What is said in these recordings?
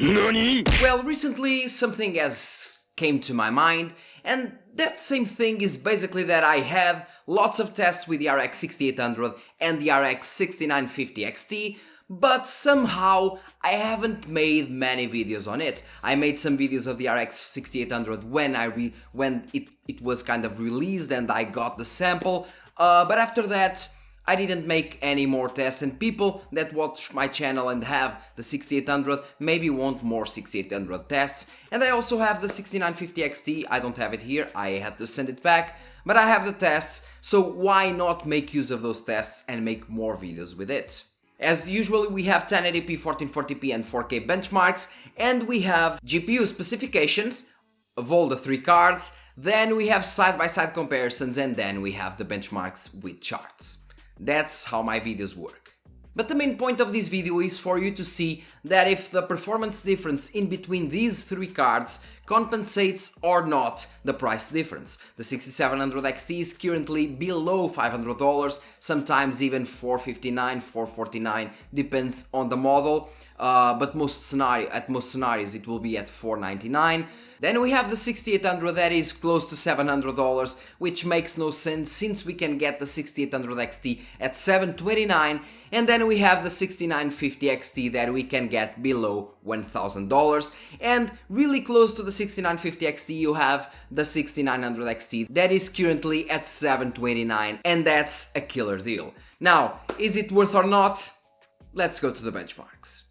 NANI?! Well, recently something has came to my mind, and that same thing is basically that I had lots of tests with the RX 6800 and the RX 6950 XT, but somehow I haven't made many videos on it. I made some videos of the RX 6800 when it was kind of released and I got the sample, but after that I didn't make any more tests, and people that watch my channel and have the 6800 maybe want more 6800 tests. And I also have the 6950 XT, I don't have it here, I had to send it back, but I have the tests, so why not make use of those tests and make more videos with it? As usual, we have 1080p, 1440p and 4K benchmarks, and we have GPU specifications of all the three cards, then we have side-by-side comparisons, and then we have the benchmarks with charts. That's how my videos work. But the main point of this video is for you to see that if the performance difference in between these three cards compensates or not the price difference. The 6700 XT is currently below $500, sometimes even $459, $449, depends on the model, but at most scenarios it will be at $499. Then we have the 6800 that is close to $700, which makes no sense since we can get the 6800 XT at $729, and then we have the 6950 XT that we can get below $1,000, and really close to the 6950 XT you have the 6900 XT that is currently at $729, and that's a killer deal. Now, is it worth or not? Let's go to the benchmarks.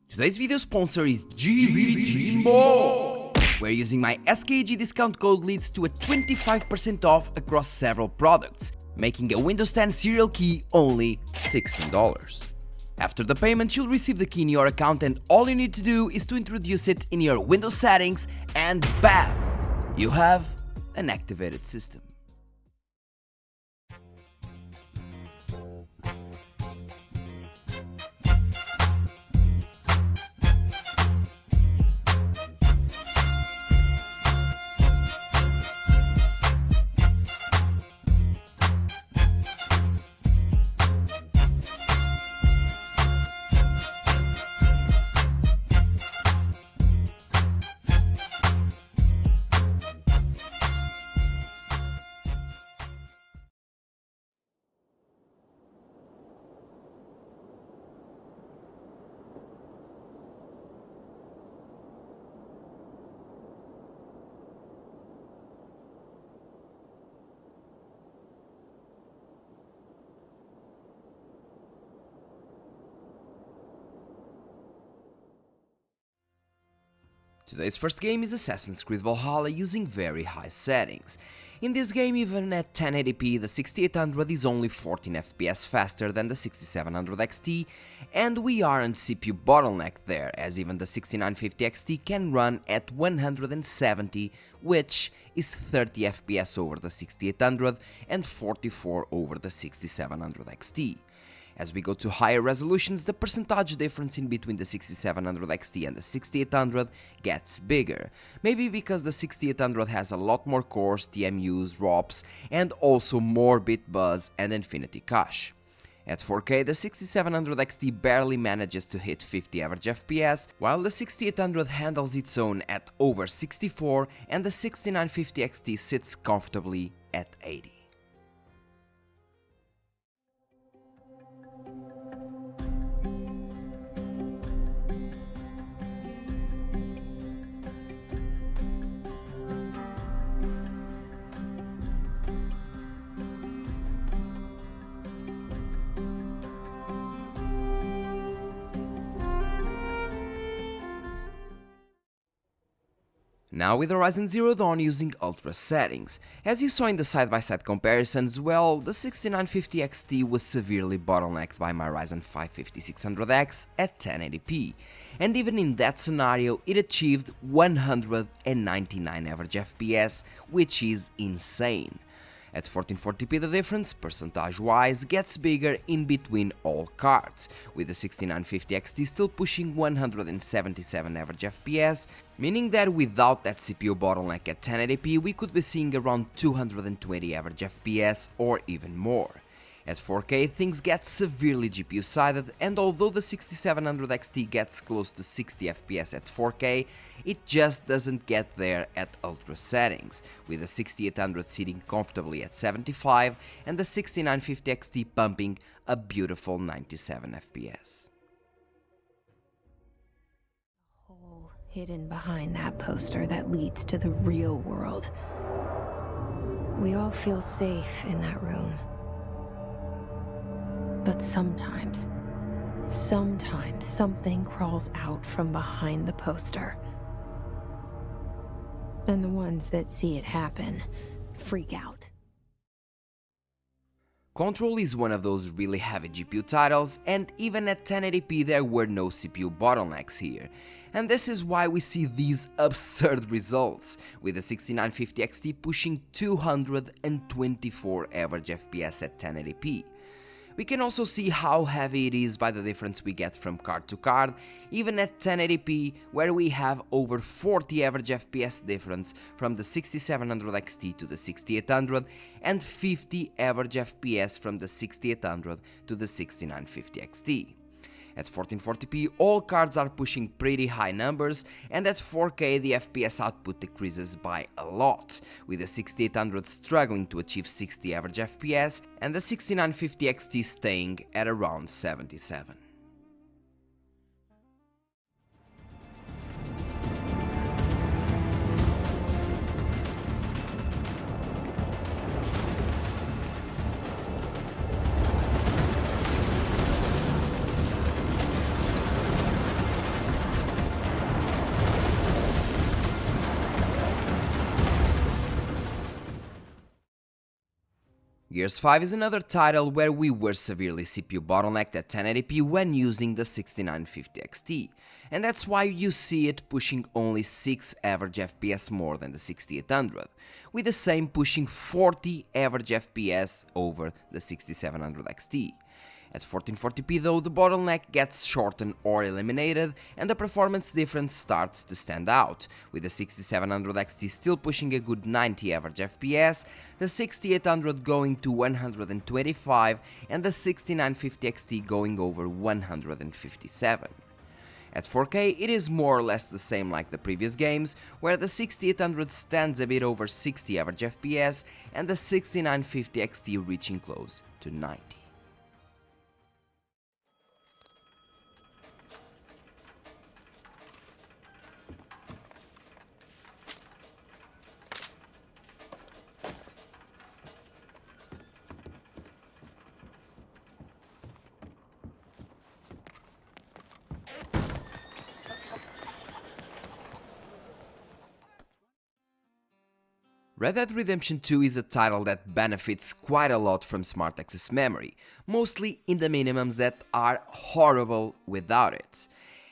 Today's video sponsor is GVG Mall, where using my SKG discount code leads to a 25% off across several products, making a Windows 10 serial key only $16. After the payment, you'll receive the key in your account, and all you need to do is to introduce it in your Windows settings, and bam! You have an activated system. Today's first game is Assassin's Creed Valhalla using very high settings. In this game, even at 1080p, the 6800 is only 14 FPS faster than the 6700 XT, and we aren't CPU bottlenecked there, as even the 6950 XT can run at 170, which is 30 FPS over the 6800 and 44 over the 6700 XT. As we go to higher resolutions, the percentage difference in between the 6700 XT and the 6800 gets bigger, maybe because the 6800 has a lot more cores, TMUs, ROPs, and also more bit buzz and infinity cache. At 4K, the 6700 XT barely manages to hit 50 average FPS, while the 6800 handles its own at over 64 and the 6950 XT sits comfortably at 80. Now with Horizon Zero Dawn using Ultra settings. As you saw in the side-by-side comparisons, well, the 6950 XT was severely bottlenecked by my Ryzen 5 5600X at 1080p, and even in that scenario it achieved 199 average FPS, which is insane. At 1440p the difference, percentage-wise, gets bigger in between all cards, with the 6950 XT still pushing 177 average FPS, meaning that without that CPU bottleneck at 1080p we could be seeing around 220 average FPS or even more. At 4K, things get severely GPU-sided, and although the 6700 XT gets close to 60 FPS at 4K, it just doesn't get there at ultra settings, with the 6800 sitting comfortably at 75 and the 6950 XT pumping a beautiful 97 FPS. Hole hidden behind that poster that leads to the real world. We all feel safe in that room. But sometimes something crawls out from behind the poster. And the ones that see it happen freak out. Control is one of those really heavy GPU titles, and even at 1080p there were no CPU bottlenecks here. And this is why we see these absurd results, with the 6950 XT pushing 224 average FPS at 1080p. We can also see how heavy it is by the difference we get from card to card, even at 1080p, where we have over 40 average FPS difference from the 6700 XT to the 6800 and 50 average FPS from the 6800 to the 6950 XT. At 1440p, all cards are pushing pretty high numbers, and at 4K the FPS output decreases by a lot, with the 6800 struggling to achieve 60 average FPS and the 6950 XT staying at around 77. Gears 5 is another title where we were severely CPU bottlenecked at 1080p when using the 6950 XT, and that's why you see it pushing only 6 average FPS more than the 6800, with the same pushing 40 average FPS over the 6700 XT. At 1440p though, the bottleneck gets shortened or eliminated, and the performance difference starts to stand out, with the 6700 XT still pushing a good 90 average FPS, the 6800 going to 125 and the 6950 XT going over 157. At 4K, it is more or less the same like the previous games, where the 6800 stands a bit over 60 average FPS and the 6950 XT reaching close to 90. Red Dead Redemption 2 is a title that benefits quite a lot from smart access memory, mostly in the minimums that are horrible without it.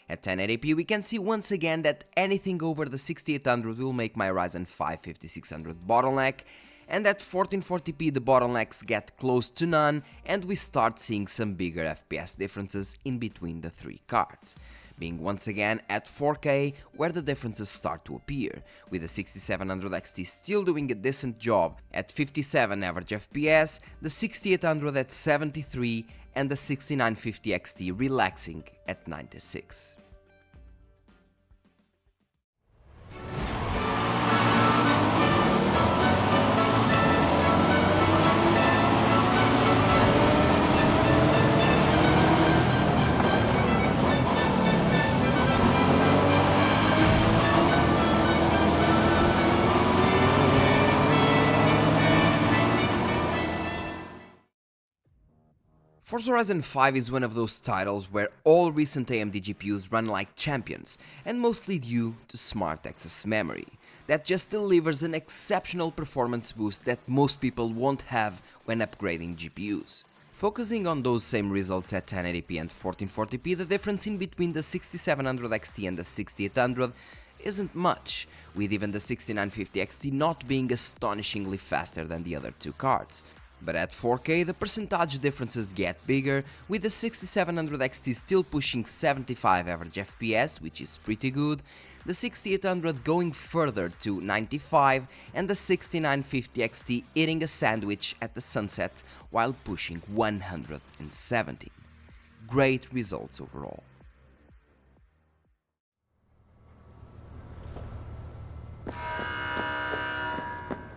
At 1080p we can see once again that anything over the 6800 will make my Ryzen 5 5600 bottleneck, and at 1440p the bottlenecks get close to none and we start seeing some bigger FPS differences in between the three cards, being once again at 4K where the differences start to appear, with the 6700 XT still doing a decent job at 57 average FPS, the 6800 at 73 and the 6950 XT relaxing at 96. Forza Horizon 5 is one of those titles where all recent AMD GPUs run like champions, and mostly due to smart access memory, that just delivers an exceptional performance boost that most people won't have when upgrading GPUs. Focusing on those same results at 1080p and 1440p, the difference in between the 6700 XT and the 6800 isn't much, with even the 6950 XT not being astonishingly faster than the other two cards. But at 4K the percentage differences get bigger, with the 6700 XT still pushing 75 average FPS, which is pretty good, the 6800 going further to 95, and the 6950 XT eating a sandwich at the sunset while pushing 117. Great results overall.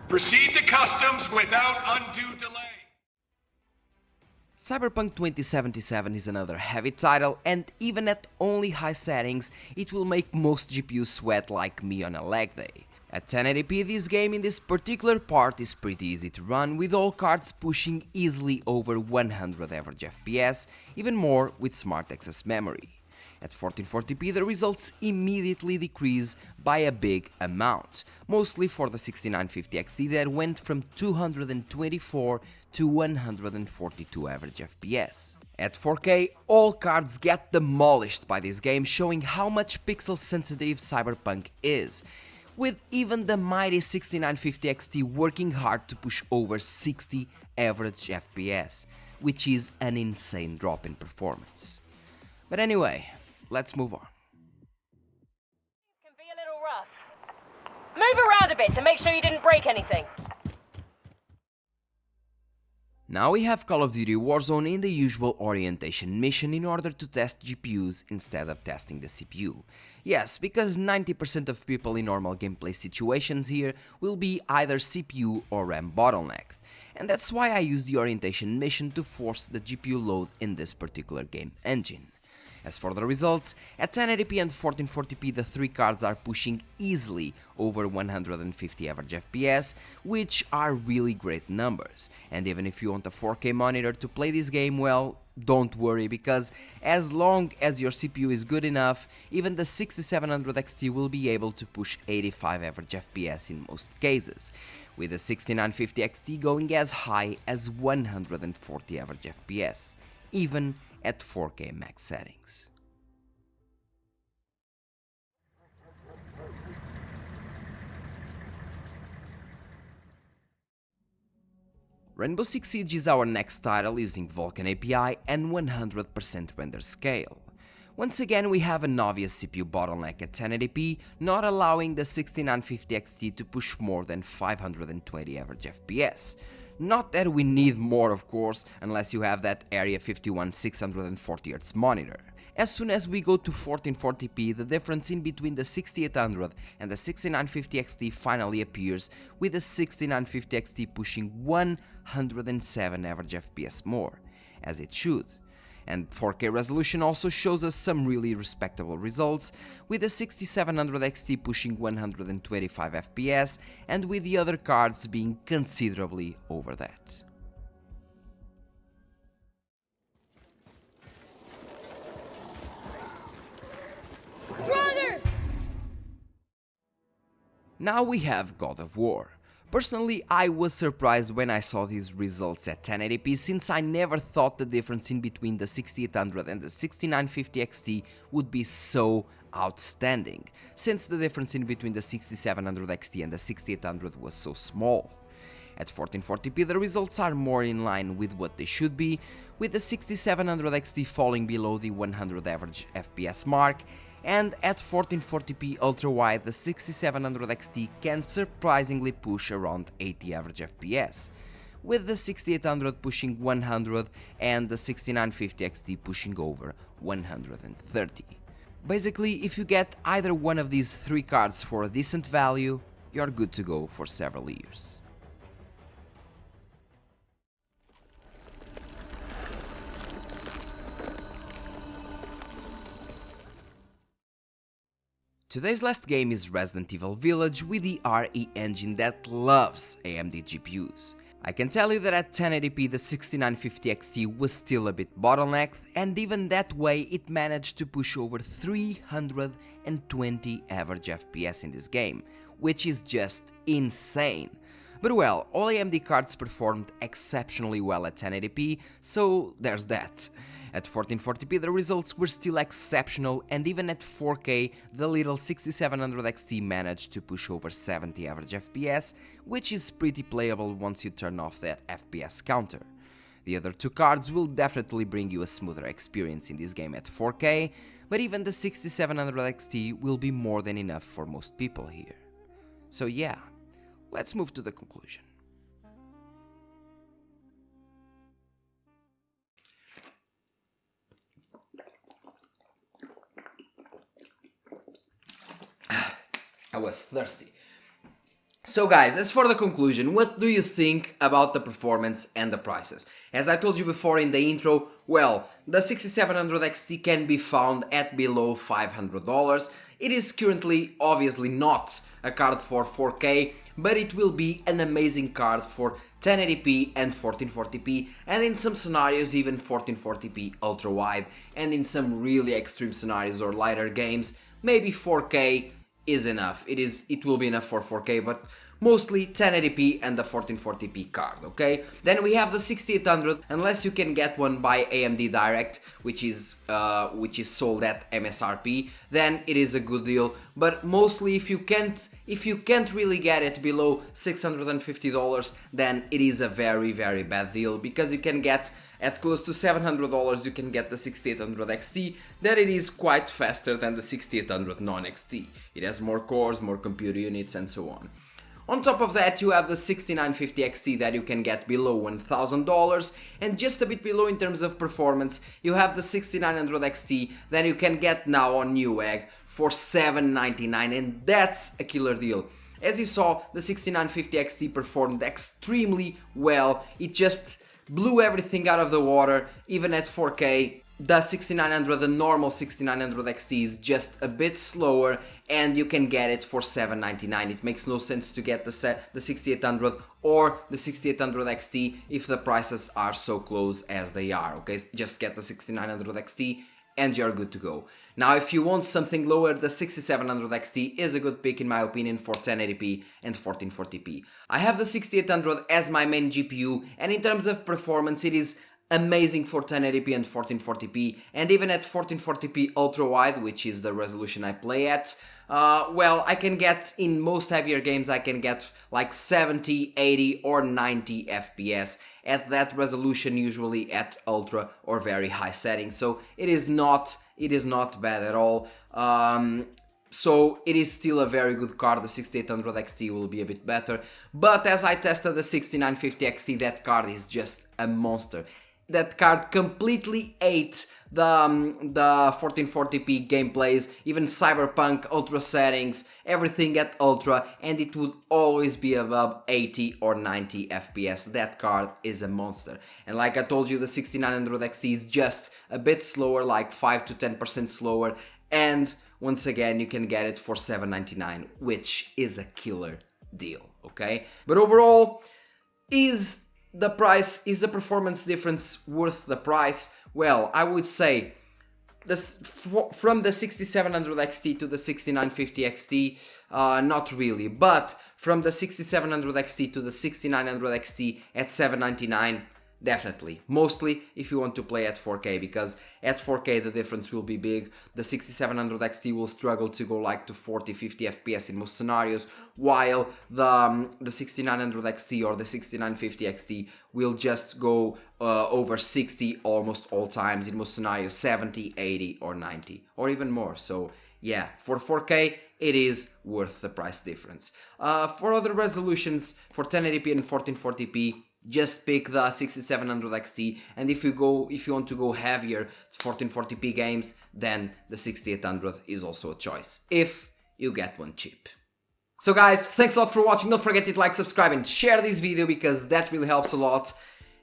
Proceed to customs without undue delay. Cyberpunk 2077 is another heavy title, and even at only high settings, it will make most GPUs sweat like me on a leg day. At 1080p, this game in this particular part is pretty easy to run, with all cards pushing easily over 100 average FPS, even more with smart access memory. At 1440p the results immediately decrease by a big amount, mostly for the 6950 XT that went from 224 to 142 average FPS. At 4K all cards get demolished by this game, showing how much pixel sensitive Cyberpunk is, with even the mighty 6950 XT working hard to push over 60 average FPS, which is an insane drop in performance. But anyway, let's move on. Can be a little rough. Move around a bit to make sure you didn't break anything. Now we have Call of Duty Warzone in the usual orientation mission in order to test GPUs instead of testing the CPU. Yes, because 90% of people in normal gameplay situations here will be either CPU or RAM bottlenecked, and that's why I use the orientation mission to force the GPU load in this particular game engine. As for the results, at 1080p and 1440p the three cards are pushing easily over 150 average FPS, which are really great numbers. And even if you want a 4K monitor to play this game, well, don't worry, because as long as your CPU is good enough, even the 6700 XT will be able to push 85 average FPS in most cases, with the 6950 XT going as high as 140 average FPS, even at 4K max settings. Rainbow Six Siege is our next title using Vulkan API and 100% render scale. Once again we have an obvious CPU bottleneck at 1080p, not allowing the 6950 XT to push more than 520 average FPS. Not that we need more, of course, unless you have that Area 51 640Hz monitor. As soon as we go to 1440p, the difference in between the 6800 and the 6950 XT finally appears, with the 6950 XT pushing 107 average FPS more, as it should. And 4K resolution also shows us some really respectable results, with the 6700 XT pushing 125 FPS and with the other cards being considerably over that. Brother! Now we have God of War. Personally, I was surprised when I saw these results at 1080p, since I never thought the difference in between the 6800 and the 6950 XT would be so outstanding, since the difference in between the 6700 XT and the 6800 was so small. At 1440p the results are more in line with what they should be, with the 6700 XT falling below the 100 average FPS mark, and at 1440p ultra-wide the 6700 XT can surprisingly push around 80 average FPS, with the 6800 pushing 100 and the 6950 XT pushing over 130. Basically, if you get either one of these three cards for a decent value, you're good to go for several years. Today's last game is Resident Evil Village with the RE engine that loves AMD GPUs. I can tell you that at 1080p the 6950 XT was still a bit bottlenecked, and even that way it managed to push over 320 average FPS in this game, which is just insane. But well, all AMD cards performed exceptionally well at 1080p, so there's that. At 1440p the results were still exceptional, and even at 4K the little 6700 XT managed to push over 70 average FPS, which is pretty playable once you turn off that FPS counter. The other two cards will definitely bring you a smoother experience in this game at 4K, but even the 6700 XT will be more than enough for most people here. So yeah, let's move to the conclusion. I was thirsty. So guys, as for the conclusion, what do you think about the performance and the prices? As I told you before in the intro, well, the 6700 XT can be found at below $500. It is currently obviously not a card for 4K, but it will be an amazing card for 1080p and 1440p, and in some scenarios even 1440p ultra wide, and in some really extreme scenarios or lighter games, maybe 4K is enough. It will be enough for 4K, but mostly 1080p and the 1440p card, okay? Then we have the 6800, unless you can get one by AMD Direct, which is sold at MSRP, then it is a good deal. But mostly if you can't really get it below $650, then it is a very bad deal, because you can get at close to $700 you can get the 6800 XT, that it is quite faster than the 6800 non-XT. It has more cores, more computer units and so on. On top of that you have the 6950 XT that you can get below $1000, and just a bit below in terms of performance you have the 6900 XT that you can get now on Newegg for $799, and that's a killer deal. As you saw, the 6950 XT performed extremely well. It just blew everything out of the water, even at 4K. The 6900, the normal 6900 XT is just a bit slower, and you can get it for $799. It makes no sense to get the 6800 or the 6800 XT if the prices are so close as they are, okay? Just get the 6900 XT and you're good to go. Now if you want something lower, the 6700 XT is a good pick in my opinion for 1080p and 1440p. I have the 6800 as my main GPU, and in terms of performance it is amazing for 1080p and 1440p, and even at 1440p ultra wide, which is the resolution I play at, well, I can get, in most heavier games, I can get like 70, 80 or 90 FPS at that resolution, usually at ultra or very high settings, so it is not bad at all. So it is still a very good card. The 6800 XT will be a bit better, but as I tested the 6950 XT, that card is just a monster. That card completely ate the 1440p gameplays, even Cyberpunk ultra settings, everything at ultra, and it would always be above 80 or 90 FPS. That card is a monster. And like I told you, the 6900 XT is just a bit slower, like 5 to 10% slower, and once again you can get it for $799, which is a killer deal, okay? But overall, is the performance difference worth the price? Well, I would say from the 6700 XT to the 6950 XT, not really, but from the 6700 XT to the 6900 XT at $799, definitely. Mostly if you want to play at 4K, because at 4K the difference will be big. The 6700 XT will struggle to go like to 40-50 FPS in most scenarios, while the 6900 XT or the 6950 XT will just go over 60 almost all times, in most scenarios 70, 80 or 90 or even more. So yeah, for 4K it is worth the price difference. For other resolutions, for 1080p and 1440p, just pick the 6700 XT, and if you want to go heavier 1440p games, then the 6800 is also a choice, if you get one cheap. So guys, thanks a lot for watching. Don't forget to like, subscribe and share this video, because that really helps a lot.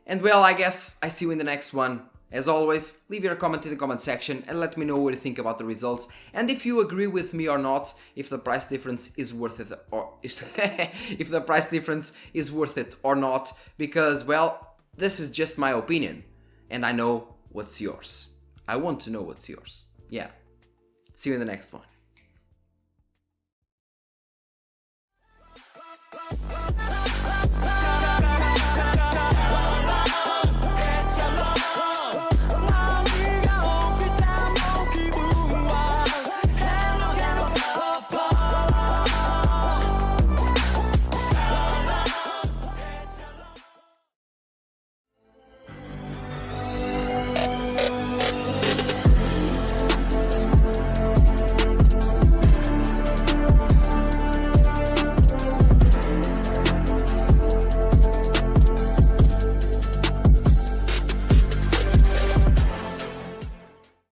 And well, I guess I see you in the next one. As always, leave your comment in the comment section and let me know what you think about the results, and if you agree with me or not, if the price difference is worth it, or if the price difference is worth it or not, because well, this is just my opinion and I know what's yours. I want to know what's yours. Yeah. See you in the next one.